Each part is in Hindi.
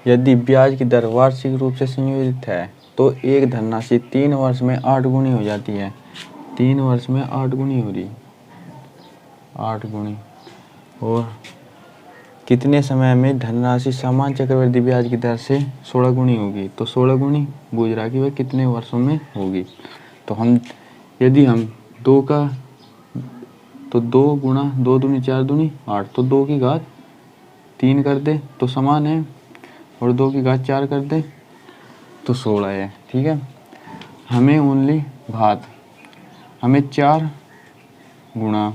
यदि ब्याज की दर वार्षिक रूप से संयोजित है तो एक धनराशि 3 वर्ष में 8 गुनी हो जाती है। 3 वर्ष में 8 गुनी हो रही, 8 गुनी। और कितने समय में धनराशि समान चक्रवृद्धि ब्याज की दर से 16 गुनी होगी? तो 16 गुनी बूझ रहा कि वह कितने वर्षों में होगी। तो यदि हम 2 का तो 2 गुणा 2 दूनी 4 दूनी 8, तो 2 की घात 3 कर दे तो समान है, और 2 की घात 4 कर दे तो 16 है। ठीक है, हमें ओनली घात, हमें 4 गुणा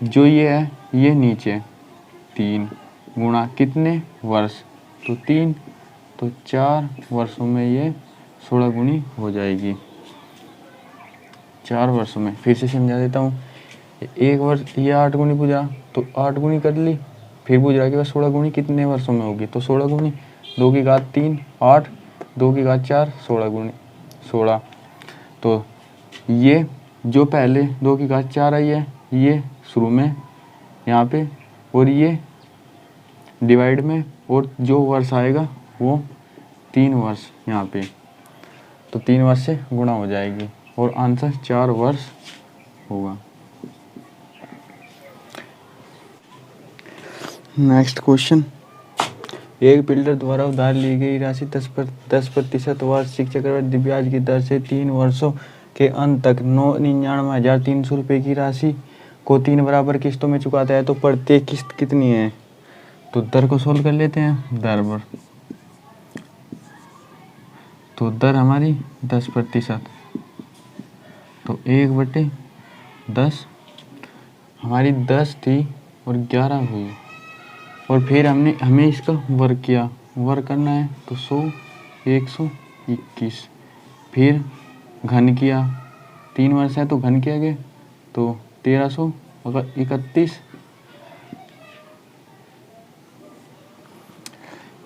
जो ये है ये नीचे 3 गुणा कितने वर्ष, तो 3, तो 4 वर्षों में ये 16 गुनी हो जाएगी। 4 वर्षों में, फिर से समझा देता हूँ। 1 वर्ष ये 8 गुनी पूछा तो 8 गुनी कर ली, फिर पूछ रहा कि वह 16 गुनी कितने वर्षों में होगी, तो 16 गुनी 2 की घात 3 8, 2 की घात 4 16 गुनी 16। तो ये जो पहले 2 की घात 4 आई है ये शुरू में यहाँ पे, और ये डिवाइड में, और जो वर्ष आएगा वो 3 वर्ष यहाँ पे, तो 3 वर्ष से गुणा हो जाएगी और आंसर 4 वर्ष होगा। नेक्स्ट क्वेश्चन, एक बिल्डर द्वारा उधार ली गई राशि 10% वार्षिक चक्रवृद्धि ब्याज की दर से 3 वर्षों के अंत तक 99,300 रुपये की राशि को 3 बराबर किस्तों में चुकाता है, तो प्रत्येक किस्त कितनी है? तो दर को सोल्व कर लेते हैं। दर पर, तो दर हमारी 10%, तो 1/10 हमारी 10 थी और 11 हुई, और फिर हमें इसका वर्ग किया, वर्ग करना है तो 100 121, फिर घन किया, 3 वर्ष है तो घन किया गया तो 1331।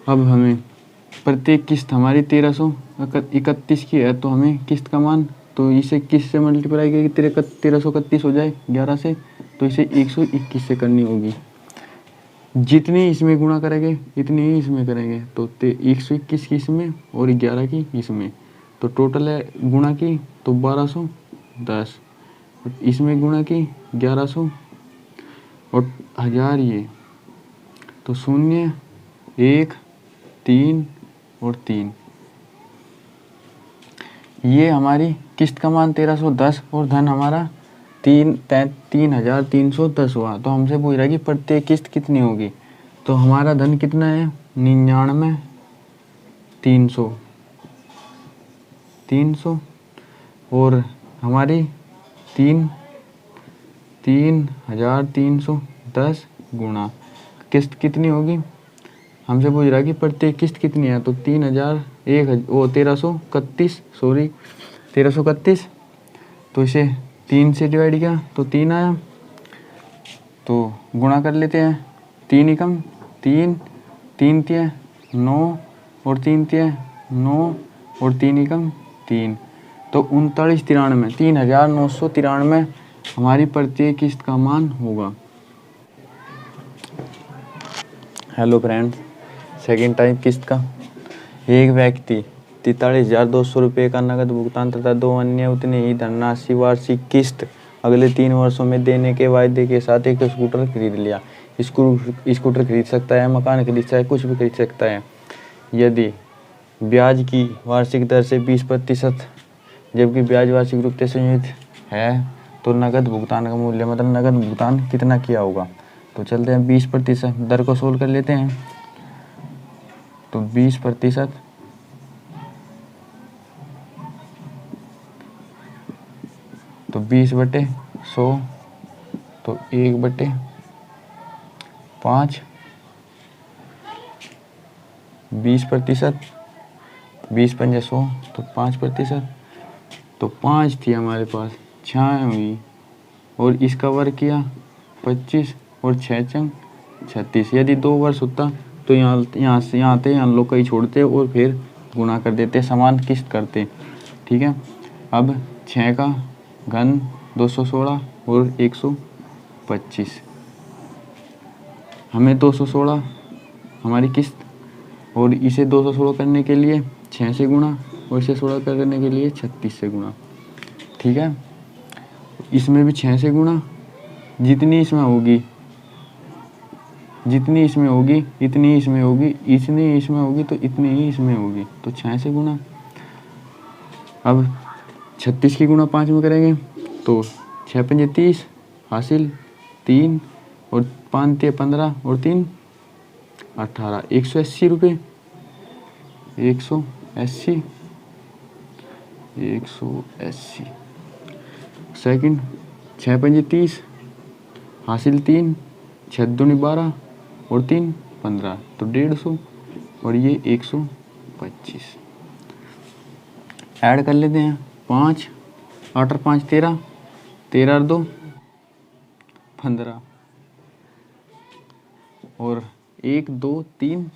अब हमें प्रत्येक किस्त हमारी 1331 की है, तो हमें किस्त का मान, तो इसे किस से मल्टीप्लाई करेगी 1331 हो जाए 11 से, तो इसे 121 से करनी होगी। जितनी इसमें गुणा करेंगे इतनी ही इसमें करेंगे, तो 121 की इसमें और 11 की इसमें, तो टोटल है गुणा की तो 1210, इसमें गुणा की 1100 और 1000 ये, तो 0 1 3 और 3, ये हमारी किस्त का मान 1310 और धन हमारा 3310 हुआ। तो हमसे पूछ रहा है कि प्रत्येक किस्त कितनी होगी, तो हमारा धन कितना है 99,300 और हमारी 3310 गुणा किस्त कितनी होगी, हमसे पूछ रहा है कि प्रत्येक किस्त कितनी है, तो 1331, तो इसे 3 से डिवाइड किया तो 3 आया, तो गुणा कर लेते हैं। 3 एकम 3, 3 तिया 9 और 3 तिया 9 और 3 एकम 3, तो 3993 हमारी प्रत्येक किस्त का मान होगा। हेलो फ्रेंड्स, सेकेंड टाइप किस्त का, एक व्यक्ति 43,200 रुपये का नगद भुगतान तथा 2 अन्य उतनी ही धनराशि वार्षिक किस्त अगले 3 वर्षों में देने के वायदे के साथ एक स्कूटर खरीद लिया। स्कूटर खरीद सकता है, मकान खरीद सकता है, कुछ भी खरीद सकता है। यदि ब्याज की वार्षिक दर से 20%, जबकि ब्याज वार्षिक रूप से संयोजित है, तो नगद भुगतान का मूल्य, मतलब नगद भुगतान कितना किया होगा। तो चलते हैं 20%, दर को सोल्व कर लेते हैं। तो 20%, तो 20/100, तो 1/5, 20%, 20 पंजे 100, तो 5%, तो 5 थी हमारे पास, 6 हुई, और इसका वर्ग किया 25 और 6 चंग 36। यदि 2 वर्ष होता तो यहाँ से यहाँ आते, यहाँ लोग कहीं छोड़ते और फिर गुणा कर देते, समान किस्त करते। ठीक है, अब 6 का घन 216 और 125, हमें 216 हमारी किस्त और इसे 216 करने के लिए 6 से गुणा, और इसे 16 करने के लिए 36 से गुणा। ठीक है, इसमें भी 6 से गुणा, जितनी इसमें होगी जितनी इसमें होगी इतनी इसमें होगी, इतनी इसमें होगी तो इतनी ही इसमें होगी, तो 6 से गुणा। अब 36 की गुणा 5 में करेंगे तो 6 पंजे 30 हासिल 3 और 5 ते 15 और 3 18, 180 रुपये, 180 सेकंड। 6 पंजे 30 हासिल 3, 6 दूनी 12 और 3 15, तो 150 और ये 125। ऐड कर लेते हैं 5 8 और 5 13, 13 और 2 15 और 1 2 3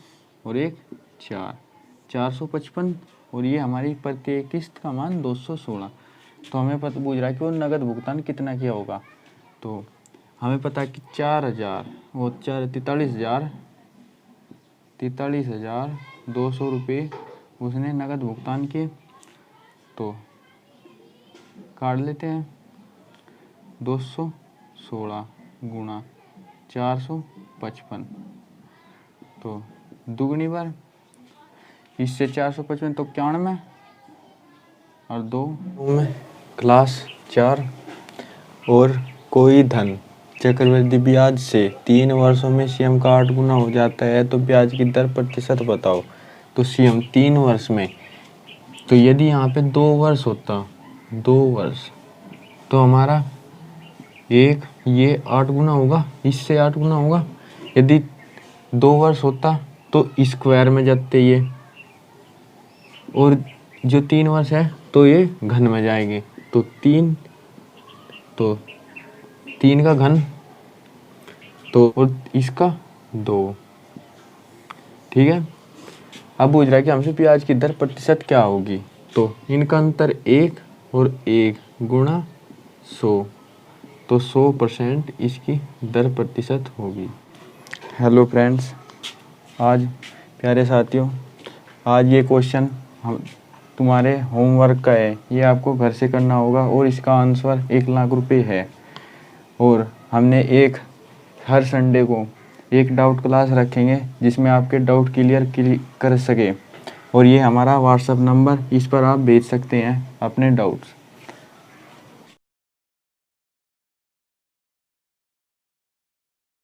और 1 4, 455। और ये हमारी प्रत्येक किस्त का मान 216। तो हमें पता पूछ रहा है कि वो नगद भुगतान कितना किया होगा। तो हमें पता है कि 4000 वो 43,200 रुपये उसने नगद भुगतान किए। तो काट लेते हैं 216 गुणा 455, तो दुगनी बार इससे 455 तो 91 और 2 में क्लास 4। और कोई धन चक्रवृद्धि ब्याज से 3 वर्षों में CM का 8 गुना हो जाता है तो ब्याज की दर प्रतिशत बताओ। तो CM 3 वर्ष में, तो यदि यहाँ पे 2 वर्ष होता, 2 वर्ष, तो हमारा एक ये 8 गुना होगा, इससे 8 गुना होगा। यदि 2 वर्ष होता तो स्क्वायर में जाते ये, और जो 3 वर्ष है तो ये घन में जाएंगे। तो 3 का घन, तो और इसका 2। ठीक है, अब पूछ रहा है कि हमसे ब्याज की दर प्रतिशत क्या होगी। तो इनका अंतर 1 और 1 गुणा 100, तो 100% इसकी दर प्रतिशत होगी। हेलो फ्रेंड्स, आज प्यारे साथियों, आज ये क्वेश्चन हम तुम्हारे होमवर्क का है, ये आपको घर से करना होगा और इसका आंसर 1 लाख रुपए है। और हमने हर संडे को एक डाउट क्लास रखेंगे जिसमें आपके डाउट क्लियर कर सके। और ये हमारा व्हाट्सएप नंबर, इस पर आप भेज सकते हैं अपने डाउट्स।